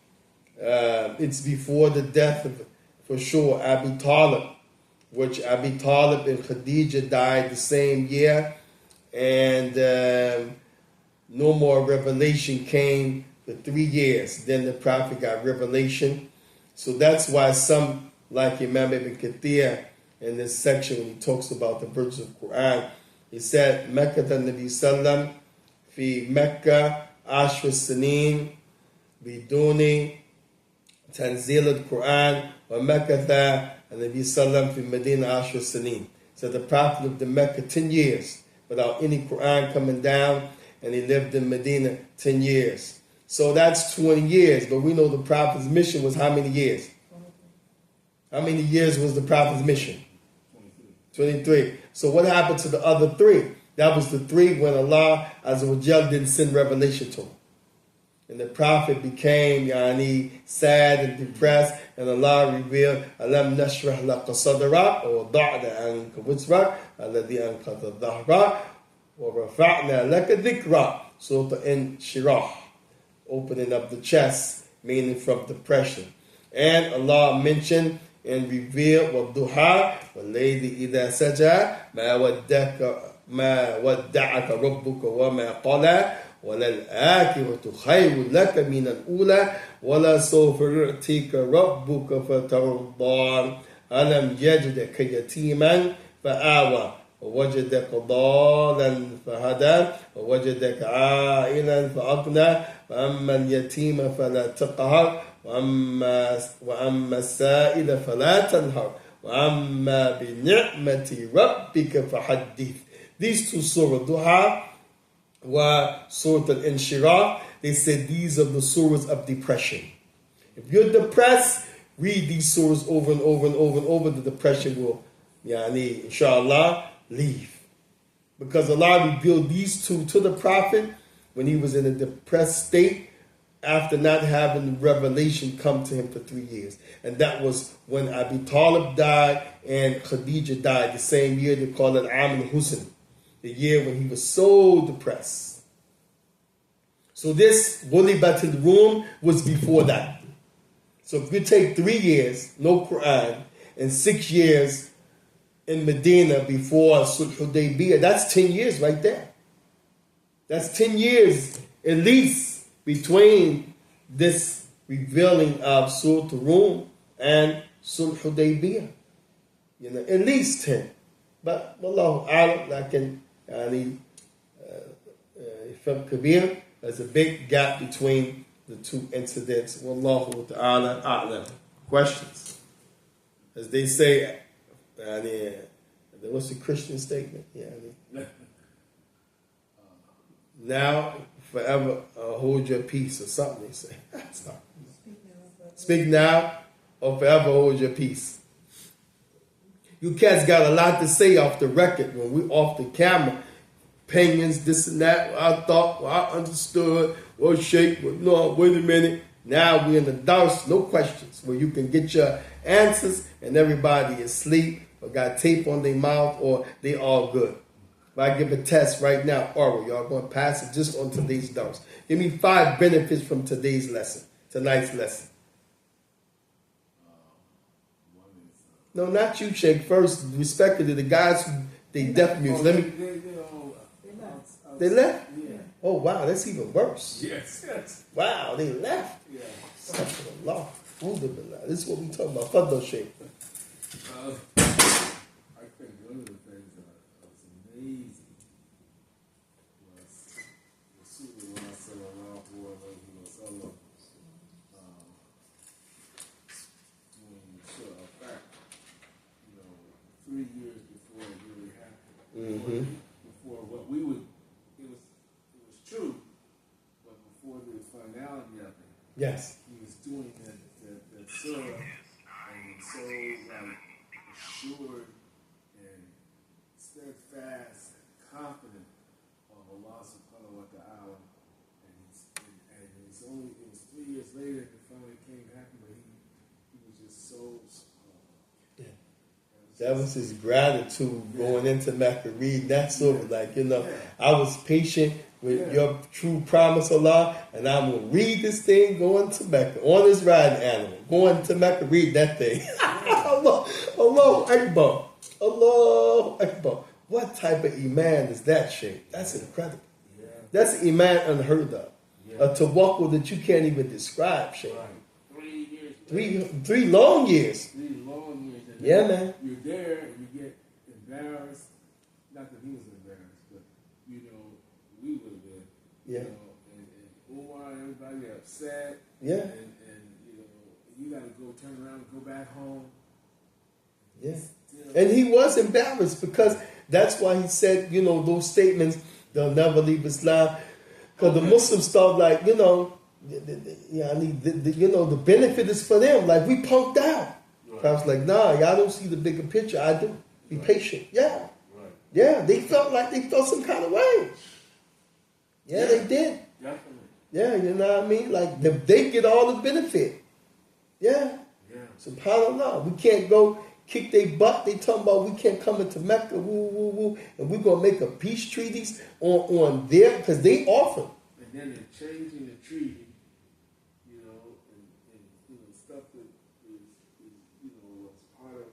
It's before the death of, for sure, Abi Talib, which Abi Talib and Khadijah died the same year, and no more revelation came for 3 years. Then the Prophet got revelation, So that's why some, like Imam Ibn Kathir, in this section when he talks about the virtues of Quran, he said, Mecca Nabi Sallam fi Mecca Ashra Sanin biduni Tanzil al-Quran wa Mecca Nabi Sallam fi Medina Ashra Sanin. So the Prophet lived in Mecca 10 years without any Quran coming down, and he lived in Medina 10 years. So that's 20 years, but we know the Prophet's mission was how many years? How many years was the Prophet's mission? 23. So what happened to the other 3? That was the 3 when Allah Azza wa Jal didn't send revelation to him. And the Prophet became sad and depressed, and Allah revealed, Alam nashrah laka sadrak, or da'na anka wizrak, alladhi anqadha dhahrak, wa rafa'na laka dhikrak. So to Shirah, opening up the chest, meaning from depression. And Allah mentioned and revealed وَالضُّحَى وَاللَّيْلِ إِذَا سَجَى مَا وَدَّعَكَ رَبُّكَ وَمَا قَلَى وَلَلْآخِرَةُ خَيْرٌ لَكَ مِنَ الْأُولَى وَلَسَوْفَ يُعْطِيكَ رَبُّكَ فَتَرْضَىٰ أَلَمْ يَجِدْكَ يَتِيمًا فَآوَىٰ وَوَجَدَكَ ضَالًّا فَهَدَىٰ وَوَجَدَكَ عَائِلًا فَأَغْنَىٰ فَأَمَّا الْيَتِيمَ فَلَا تَقْهَرْ وَأَمَّا السَّائِلَ فَلَا تَنْهَرْ وَأَمَّا بِنِعْمَةِ رَبِّكَ فَحَدِّثْ. These 2 surahs, Duha wa Surah Al-Inshirah, they said these are the surahs of depression. If you're depressed, read these surahs over and over and over and over. The depression will, inshallah, leave. Because Allah revealed these 2 to the Prophet when he was in a depressed state, after not having revelation come to him for 3 years. And that was when Abi Talib died and Khadijah died, the same year. They call it Am al-Husn, the year when he was so depressed. So this Ghulibat al-Rum was before that. So if you take 3 years, no Quran, and 6 years in Medina before SUL Hudaybiyya, that's 10 years right there. That's 10 years at least between this revealing of Surah Rum and SUL Hudaybiyah. At least 10. But Wallahu A'lam, lakin from Kabir, there's a big gap between the 2 incidents. Wallahu Ta'ala A'lam. Questions? As they say, what's the Christian statement? Now, forever hold your peace, or something they say. Speak now or forever hold your peace. You cats got a lot to say off the record when we off the camera. Opinions, this and that. I thought, I understood. Well, Sheikh, no, wait a minute. Now we're in the dars, no questions, where you can get your answers and everybody is asleep or got tape on their mouth or they all good. But I give a test right now, oral. Y'all going to pass it just on today's dars. Give me 5 benefits from today's lesson, tonight's lesson. No, not you, Sheikh. First, respected to the guys who they deaf mute. Let me. They left? Yeah. Oh wow, that's even worse. Yes. Wow, they left. Yeah. Astaghfirullah. Alhamdulillah. This is what we talking about. Fadl Sheikh. I think one of the things that was amazing was Rasulullah sallallahu alayhi wa sallam when he saw a fact, 3 years before it really happened. Before what we would, it was true, but before the finality of it. Yes. He was doing that surah, and he was so assured and steadfast and confident of Allah subhanahu wa ta'ala. And it was 3 years later that finally came happen, but he was just so that was his gratitude going into Mecca, reading that surah. I was patient with your true promise, Allah, and I'm going to read this thing going to Mecca, on this riding animal, going to Mecca, read that thing. Allahu Akbar. Allahu Akbar. What type of iman is that, Sheikh? That's incredible. Yeah. That's an iman unheard of. Yeah. A tawakkul that you can't even describe, Sheikh. Right. 3 years 3 long years. 3 long years. And Yeah, man. You're there and you get embarrassed. Not that he was embarrassed, but you know, we would have been. Yeah. You know, and Umar and everybody upset. Yeah. And you know, you got to go turn around and go back home. Yeah. Still, And he was embarrassed because that's why he said, you know, those statements, they'll never leave Islam. Because the Muslims thought like, you know, you know, the benefit is for them. Like, we punked out. Right. I was like, nah, y'all don't see the bigger picture. I do. Be patient. Yeah. Right. Yeah, they felt like they felt some kind of way. Yeah, they did. Definitely. Yeah, you know what I mean? Like, they get all the benefit. Yeah. Yeah. SubhanAllah. We can't go kick their butt. They talking about we can't come into Mecca, woo, woo, woo, and we're going to make a peace treaties on there, because they offer. And then they're changing the treaty, you know, and you know, stuff that is, you know, was part of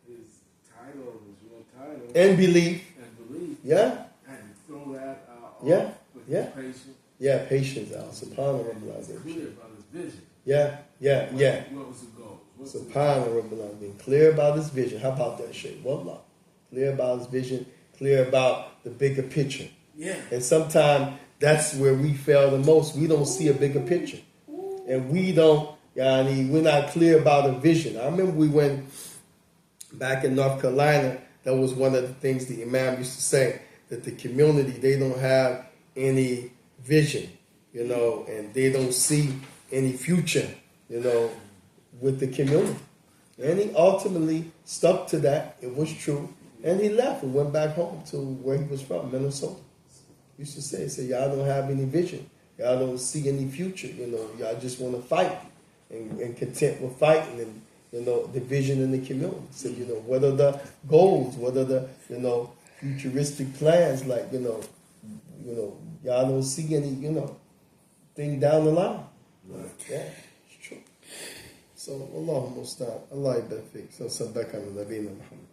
his title, his real title. And believe. And belief. Yeah. And throw that out. Yeah. With Yeah. patience. Yeah, patience out. And SubhanAllah. clear about his vision. Yeah, yeah, yeah. What was the goal? What's the goal? SubhanAllah. Being clear about his vision. How about that, Shaykh? Wallah. Clear about his vision. Clear about the bigger picture. Yeah. And sometimes that's where we fail the most. We don't see a bigger picture. And we don't, we're not clear about a vision. I remember we went back in North Carolina. That was one of the things the Imam used to say, that the community, they don't have any vision, you know, and they don't see any future, you know, with the community. And he ultimately stuck to that. It was true. And he left and went back home to where he was from, Minnesota. He used to say, y'all don't have any vision. Y'all don't see any future, you know. Y'all just want to fight and content with fighting and, you know, the vision in the community. So, you know, what are the goals? What are the, you know, futuristic plans? Like, you know, y'all don't see any, you know, thing down the line. Right. Yeah, it's true. So, Allahumma musta'an. Allah bafiq. So, sabaka ala nabina Muhammad.